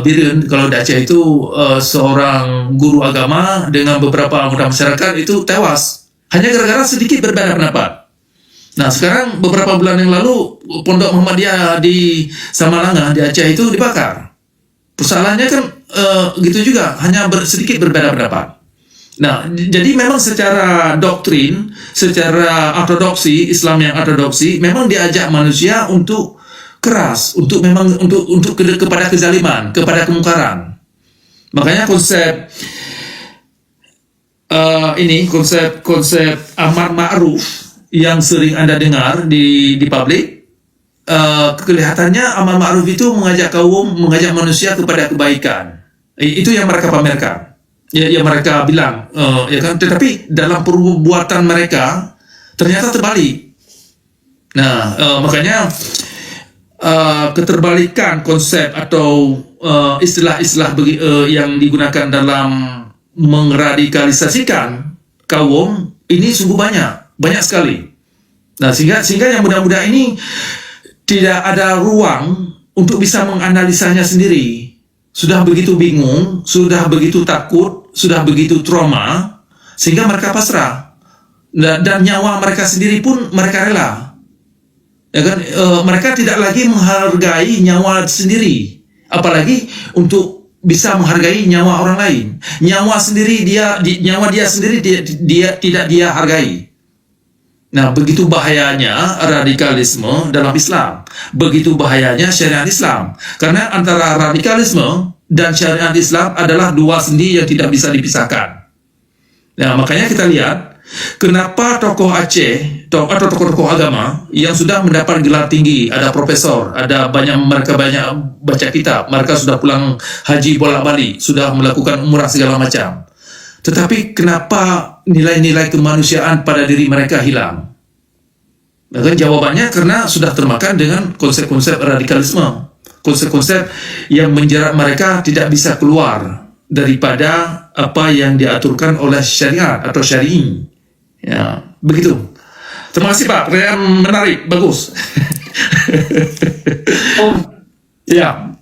Biren, kalau di Aceh itu seorang guru agama dengan beberapa anggota masyarakat itu tewas hanya gara-gara sedikit berbeda pendapat. Nah, sekarang beberapa bulan yang lalu Pondok Muhammadiyah di Samalanga di Aceh itu dibakar. Persoalannya kan gitu juga, hanya sedikit berbeda pendapat. Nah, jadi memang secara doktrin, secara ortodoksi, Islam yang ortodoksi memang diajak manusia untuk keras, untuk kepada kezaliman, kepada kemungkaran. Makanya konsep konsep amar ma'ruf yang sering Anda dengar di publik, kelihatannya amar ma'ruf itu mengajak manusia kepada kebaikan. Itu yang mereka pamerkan. Ya mereka bilang, ya kan, tetapi dalam perbuatan mereka ternyata terbalik. Nah, makanya keterbalikan konsep atau istilah-istilah yang digunakan dalam mengradikalisasikan kaum ini sungguh banyak sekali. Nah, sehingga yang muda-muda ini tidak ada ruang untuk bisa menganalisanya sendiri. Sudah begitu bingung, sudah begitu takut, sudah begitu trauma, sehingga mereka pasrah. Dan nyawa mereka sendiri pun mereka rela. Ya kan, mereka tidak lagi menghargai nyawa sendiri, apalagi untuk bisa menghargai nyawa orang lain. Nyawa dia sendiri tidak dia hargai. Nah, begitu bahayanya radikalisme dalam Islam, begitu bahayanya syariat Islam, karena antara radikalisme dan syariat Islam adalah dua sendi yang tidak bisa dipisahkan. Nah, makanya kita lihat kenapa tokoh Aceh atau tokoh-tokoh agama yang sudah mendapat gelar tinggi, ada profesor, mereka banyak baca kitab, mereka sudah pulang haji bolak-balik, sudah melakukan umrah segala macam. Tetapi kenapa nilai-nilai kemanusiaan pada diri mereka hilang? Maka jawabannya karena sudah termakan dengan konsep-konsep radikalisme, konsep-konsep yang menjerat mereka tidak bisa keluar daripada apa yang diaturkan oleh syariat atau syar'i. Ya, begitu. Terima kasih Pak, pertanyaan menarik, bagus. Ya.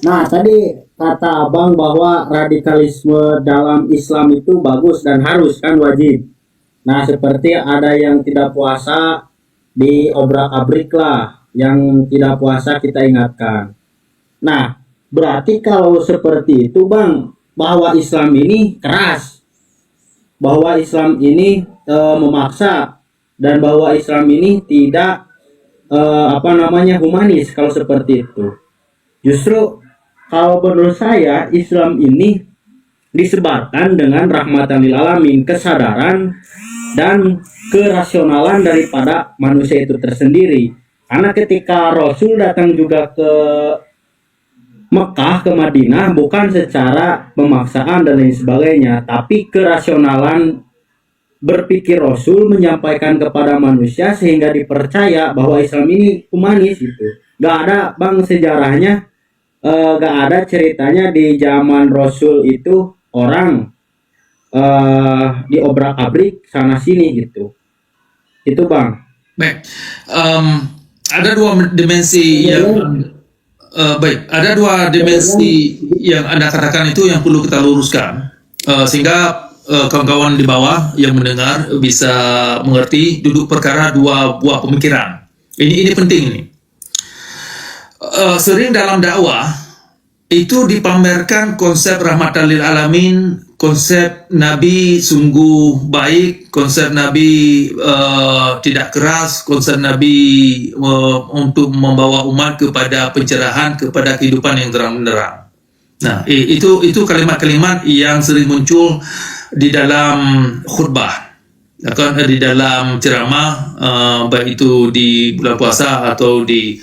Nah, tadi kata Abang bahwa radikalisme dalam Islam itu bagus dan harus, kan, wajib. Nah, seperti ada yang tidak puasa diobrak-abrik lah, yang tidak puasa kita ingatkan. Nah, Berarti kalau seperti itu Bang, bahwa Islam ini keras, bahwa Islam ini memaksa, dan bahwa Islam ini tidak humanis kalau seperti itu. Justru kalau menurut saya Islam ini disebarkan dengan rahmatan lil alamin, kesadaran dan kerasionalan daripada manusia itu tersendiri. Karena ketika Rasul datang juga ke Mekah, ke Madinah, bukan secara pemaksaan dan lain sebagainya, tapi kerasionalan berpikir Rasul menyampaikan kepada manusia sehingga dipercaya bahwa Islam ini humanis gitu. Gak ada Bang sejarahnya, gak ada ceritanya di zaman Rasul itu orang diobrak-abrik sana sini gitu. Itu Bang. Baik, ada dua dimensi yang baik, ada dua dimensi yang Anda katakan itu yang perlu kita luruskan, sehingga kawan-kawan di bawah yang mendengar bisa mengerti duduk perkara dua buah pemikiran. Ini penting ini. Sering dalam dakwah itu dipamerkan konsep rahmatan lil alamin, konsep Nabi sungguh baik, konsep Nabi tidak keras, konsep Nabi untuk membawa umat kepada pencerahan, kepada kehidupan yang terang benderang. Nah, itu kalimat-kalimat yang sering muncul di dalam khutbah, di dalam ceramah, baik itu di bulan puasa atau di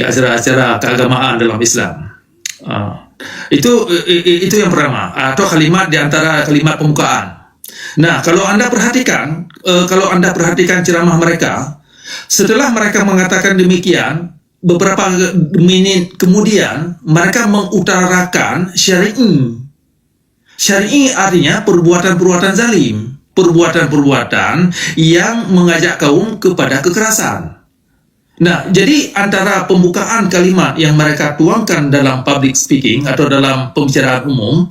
acara-acara keagamaan dalam Islam. Itu yang pertama, atau kalimat di antara kalimat pembukaan. Nah, kalau Anda perhatikan ceramah mereka, setelah mereka mengatakan demikian, beberapa menit kemudian mereka mengutarakan syar'i. Syar'i artinya perbuatan-perbuatan zalim, perbuatan-perbuatan yang mengajak kaum kepada kekerasan. Nah, jadi antara pembukaan kalimat yang mereka tuangkan dalam public speaking atau dalam pembicaraan umum,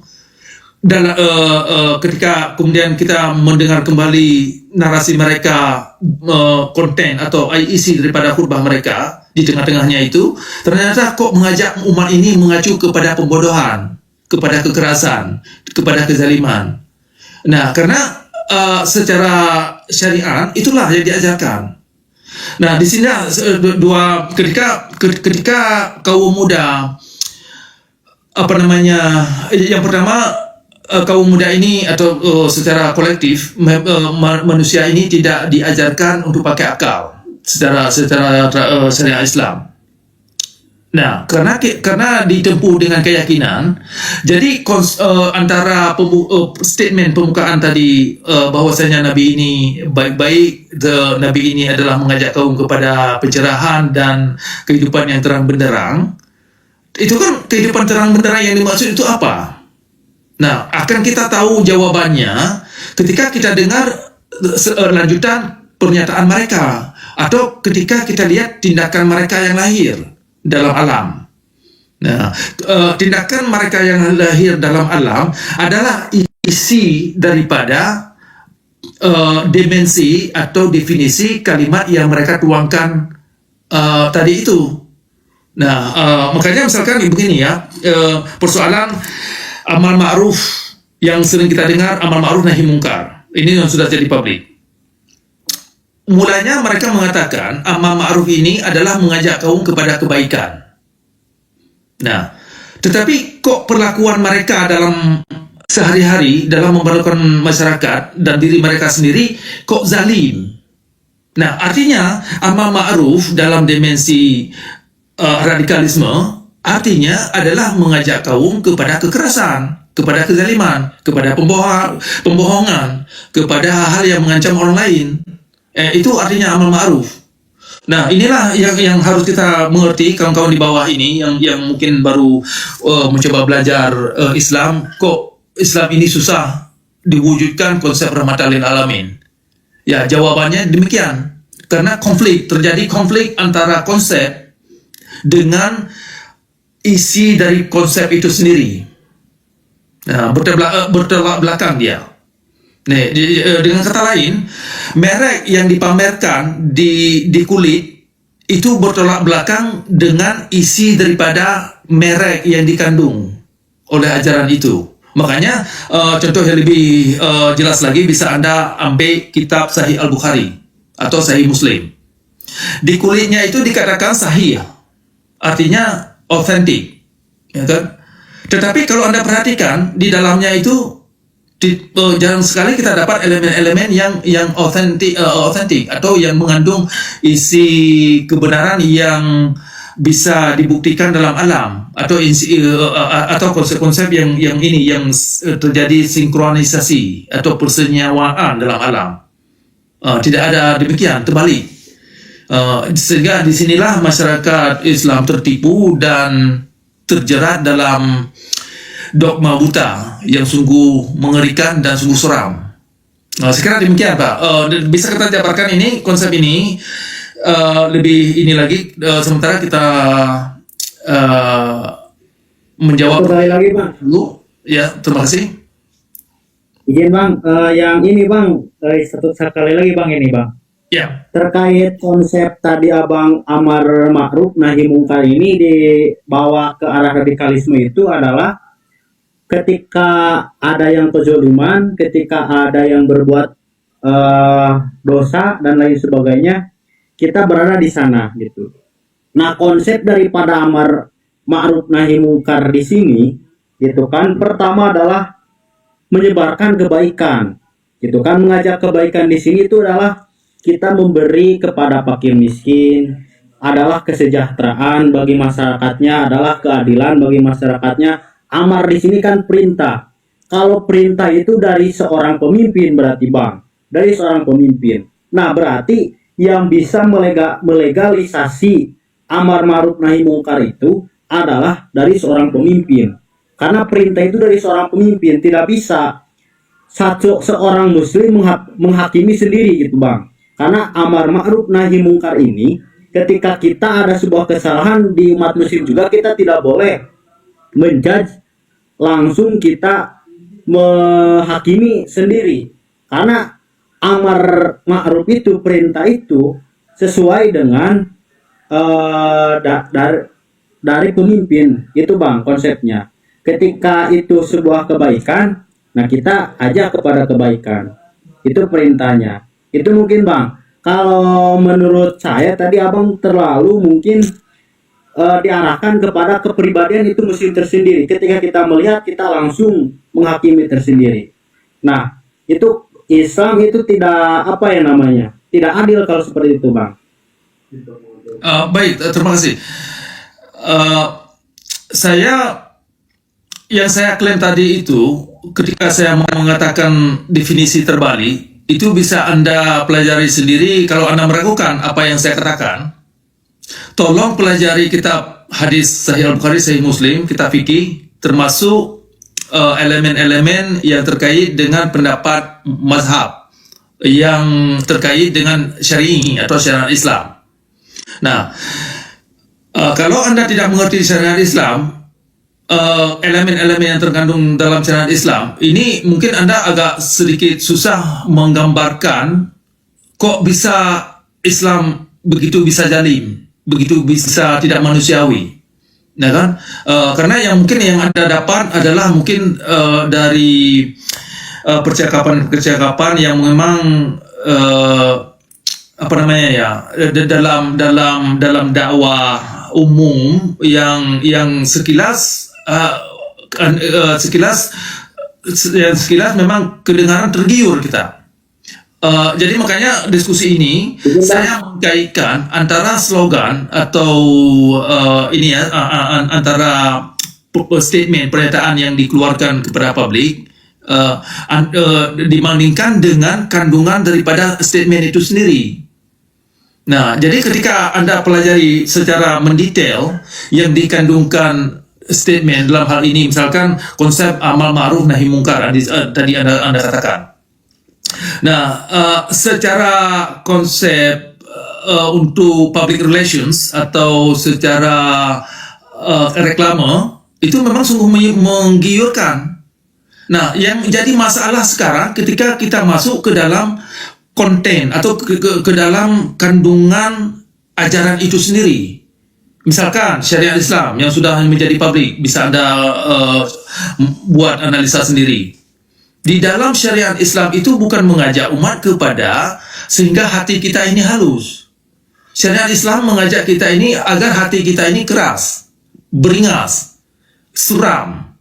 dan ketika kemudian kita mendengar kembali narasi mereka, konten atau isi daripada khutbah mereka, di tengah-tengahnya itu ternyata kok mengajak umat ini mengacu kepada pembodohan, kepada kekerasan, kepada kezaliman. Nah, karena secara syariat itulah yang diajarkan. Nah, di sini ketika kaum muda yang pertama, kaum muda ini atau secara kolektif manusia ini tidak diajarkan untuk pakai akal secara syariat Islam. Nah, karena ditempuh dengan keyakinan, jadi antara statement pembukaan tadi bahwasanya Nabi ini baik-baik, Nabi ini adalah mengajak kaum kepada pencerahan dan kehidupan yang terang benderang. Itu kan kehidupan terang benderang yang dimaksud itu apa? Nah, akan kita tahu jawabannya ketika kita dengar lanjutan pernyataan mereka, atau ketika kita lihat tindakan mereka yang lahir dalam alam. Nah, tindakan mereka yang lahir dalam alam adalah isi daripada dimensi atau definisi kalimat yang mereka tuangkan tadi itu. Nah, makanya misalkan begini ya, persoalan amal ma'ruf yang sering kita dengar, amal ma'ruf nahi mungkar. Ini yang sudah jadi publik. Mulanya mereka mengatakan amal ma'ruf ini adalah mengajak kaum kepada kebaikan. Nah, tetapi kok perlakuan mereka dalam sehari-hari dalam memperlakukan masyarakat dan diri mereka sendiri kok zalim. Nah, artinya amal ma'ruf dalam dimensi radikalisme artinya adalah mengajak kaum kepada kekerasan, kepada kezaliman, kepada pembohongan, kepada hal yang mengancam orang lain. Itu artinya amal ma'ruf. Nah, inilah yang harus kita mengerti, kawan-kawan di bawah ini yang mungkin baru mencoba belajar Islam. Kok Islam ini susah diwujudkan konsep rahmatan lil alamin? Ya, jawabannya demikian. Karena terjadi konflik antara konsep dengan isi dari konsep itu sendiri. Nah, bertolak belakang dia. Nih, dengan kata lain, merek yang dipamerkan di kulit itu bertolak belakang dengan isi daripada merek yang dikandung oleh ajaran itu. Makanya contoh yang lebih jelas lagi bisa Anda ambil kitab Sahih Al-Bukhari atau Sahih Muslim. Di kulitnya itu dikatakan sahih, artinya authentic, ya kan? Tetapi kalau Anda perhatikan di dalamnya itu jarang sekali kita dapat elemen-elemen yang authentic atau yang mengandung isi kebenaran yang bisa dibuktikan dalam alam, atau konsep-konsep yang terjadi sinkronisasi atau persenyawaan dalam alam. Tidak ada demikian, terbalik. Sehingga disinilah masyarakat Islam tertipu dan terjerat dalam dogma buta yang sungguh mengerikan dan sungguh seram. Sekarang demikian Pak, bisa kita jabarkan ini konsep ini lebih ini lagi, sementara kita menjawab Kembali lagi Bang, dulu. Ya, terima kasih. izin Bang, yang ini Bang, satu sekali lagi Bang ini Bang. Ya, Terkait konsep tadi Abang amar ma'ruf nahi mungkar ini dibawa ke arah radikalisme itu adalah ketika ada yang kezaliman, ketika ada yang berbuat dosa dan lain sebagainya, kita berada di sana gitu. Nah, konsep daripada amar ma'ruf nahi mungkar di sini gitu kan, pertama adalah menyebarkan kebaikan. Gitu kan, mengajak kebaikan di sini itu adalah kita memberi kepada fakir miskin, adalah kesejahteraan bagi masyarakatnya, adalah keadilan bagi masyarakatnya. Amar di sini kan perintah. Kalau perintah itu dari seorang pemimpin berarti Bang, dari seorang pemimpin. Nah, berarti yang bisa melegalisasi amar ma'ruf nahi mungkar itu adalah dari seorang pemimpin. Karena perintah itu dari seorang pemimpin, tidak bisa seorang muslim menghakimi sendiri gitu Bang. Karena amar ma'ruf nahi mungkar ini, ketika kita ada sebuah kesalahan di umat muslim juga, kita tidak boleh menjudge langsung, kita menghakimi sendiri. Karena amar ma'ruf itu, perintah itu sesuai dengan dari pemimpin. Itu Bang konsepnya. Ketika itu sebuah kebaikan, nah kita ajak kepada kebaikan. Itu perintahnya. Itu mungkin Bang. Kalau menurut saya tadi Abang terlalu mungkin diarahkan kepada kepribadian itu muslim tersendiri. Ketika kita melihat, kita langsung menghakimi tersendiri. Nah, itu Islam itu tidak tidak adil kalau seperti itu Bang. Baik, terima kasih. Yang saya klaim tadi itu, ketika saya mengatakan definisi terbalik, itu bisa Anda pelajari sendiri. Kalau Anda meragukan apa yang saya katakan, tolong pelajari kitab hadis Sahih Al-Bukhari, Sahih Muslim, kitab fikih, termasuk elemen-elemen yang terkait dengan pendapat mazhab yang terkait dengan syari'i atau syariat Islam. Nah, kalau Anda tidak mengerti syariat Islam, elemen-elemen yang terkandung dalam syariat Islam ini, mungkin Anda agak sedikit susah menggambarkan kok bisa Islam begitu bisa zalim, begitu bisa tidak manusiawi. Nah kan, karena yang Anda dapat adalah mungkin dari percakapan-percakapan yang memang dalam dakwah umum yang sekilas memang kedengaran tergiur kita. Jadi makanya diskusi ini saya mengkaitkan antara slogan atau antara statement pernyataan yang dikeluarkan kepada publik dibandingkan dengan kandungan daripada statement itu sendiri. Nah, jadi ketika Anda pelajari secara mendetail yang dikandungkan statement dalam hal ini, misalkan konsep amal ma'ruf nahi mungkar tadi Anda katakan. Nah, secara konsep untuk public relations atau secara reklame itu memang sungguh menggiurkan. Nah, yang jadi masalah sekarang ketika kita masuk ke dalam konten atau ke dalam kandungan ajaran itu sendiri. Misalkan syariat Islam yang sudah menjadi publik, bisa Anda buat analisa sendiri. Di dalam syariat Islam itu bukan mengajak umat kepada sehingga hati kita ini halus. Syariat Islam mengajak kita ini agar hati kita ini keras, beringas, suram,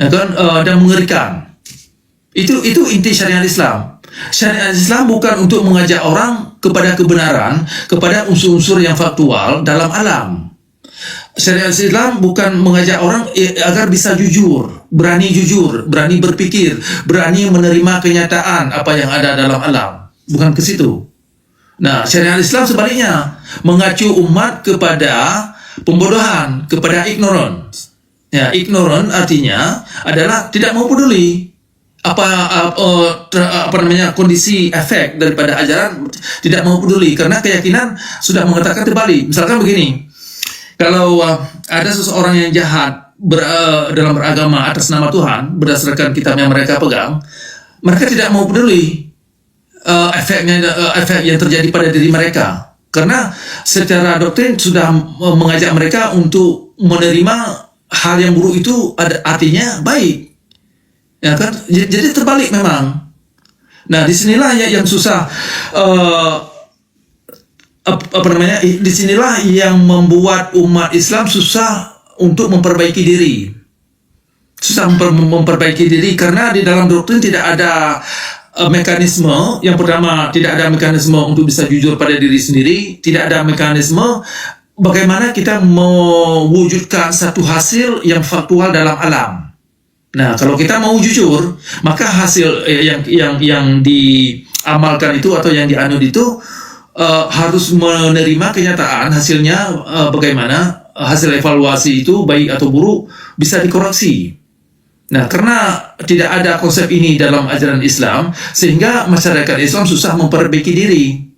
ya kan, dan mengerikan. Itu inti syariat Islam. Syariat Islam bukan untuk mengajak orang kepada kebenaran, kepada unsur-unsur yang faktual dalam alam. Syariat Islam bukan mengajak orang agar bisa jujur, berani berpikir, berani menerima kenyataan apa yang ada dalam alam. Bukan ke situ. Nah, syariat Islam sebaliknya mengacu umat kepada pembodohan, kepada ignorance. Ya, ignorant artinya adalah tidak mau peduli apa namanya kondisi efek daripada ajaran, tidak mau peduli karena keyakinan sudah mengatakan terbalik. Misalkan begini. Kalau ada seseorang yang jahat dalam beragama atas nama Tuhan berdasarkan kitab yang mereka pegang, mereka tidak mau peduli efek yang terjadi pada diri mereka, karena secara doktrin sudah mengajak mereka untuk menerima hal yang buruk itu artinya baik, ya kan? Jadi terbalik memang. Nah, disinilah yang susah. Disinilah yang membuat umat Islam susah untuk memperbaiki diri. Susah memperbaiki diri karena di dalam doktrin tidak ada mekanisme. Yang pertama, tidak ada mekanisme untuk bisa jujur pada diri sendiri. Tidak ada mekanisme bagaimana kita mewujudkan satu hasil yang faktual dalam alam. Nah, kalau kita mau jujur, maka hasil yang diamalkan itu atau yang dianut itu harus menerima kenyataan hasilnya, bagaimana hasil evaluasi itu baik atau buruk bisa dikoreksi. Nah, karena tidak ada konsep ini dalam ajaran Islam, sehingga masyarakat Islam susah memperbaiki diri.